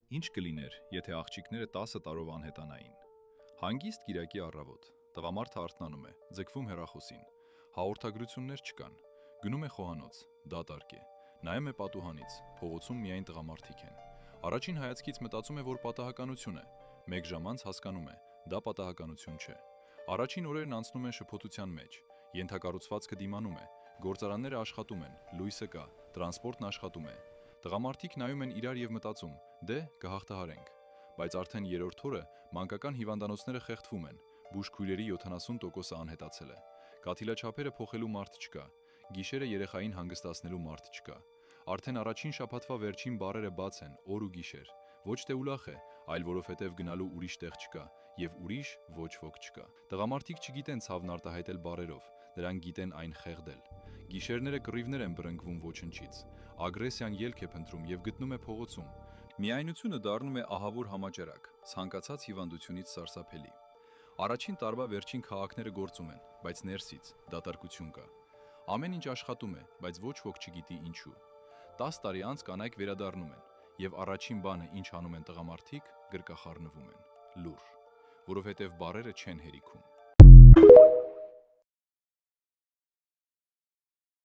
Ինչ կլիներ, եթե աղջիկները 10 տարով անհետանային։ Հանգիստ կիրակի առավոտ, տղամարդը արթնանում է, ձգվում հեռախոսին, հաղորդագրություններ չկան, գնում է խոհանոց, դատարկ է, նայում է պատուհանից, փողոցում միայն տղամարդիկ են։ Առաջին հայացքից մտածում է, որ պատահականություն է, մեկ ժամ անց հասկանում է, դա պատահականություն չէ։ Առաջին օրերն անցնում են շփոթության մեջ, ենթակառուցվածքը դիմանում է, գործարանները աշխատում են, լույսը կա, տրանսպորտն աշխատում է։ Տղամարդիկ նայում են իրար եւ մտածում. դե կհաղթահարենք, բայց արդեն երրորդ օրը մանկական հիվանդանոցները խեղդվում են, բուժքույրերի 70%-ը անհետացել է, կաթիլաչափերը փոխելու մարդ չկա, գիշերը երեխային հանգստացնելու մարդ չկա։ Արդեն առաջին շաբաթվա վերջին բառերը բաց են օր ու գիշեր, ոչ թե ուրախ է, այլ որովհետև գնալու ուրիշ տեղ չկա եւ ուրիշ ոչ ոք չկա։ Տղամարդիկ չգիտեն ցավն արտահայտել բառերով, նրանք գիտեն այն խեղդել։ Գիշերները կռիվներ են բռնկվում ոչնչից, ագրեսիան ելք է փնտրում եւ գտնում է փողոցում։ Միայնությունը դառնում է ահավոր համաճարակ, ցանկացած հիվանդությունից սարսափելի։ Առաջին տարվա վերջին քաղաքները գործում են, բայց ներսից դատարկություն կա։ Ամեն ինչ աշխատում է, բայց ոչ ոք չգիտի ինչու։ 10 տարի անց կանայք վերադառնում են, եւ առաջին բանը, ինչ անում են տղամարդիկ, գրկախառնվում են, լուռ, որովհետև բառերը չեն հերիքում։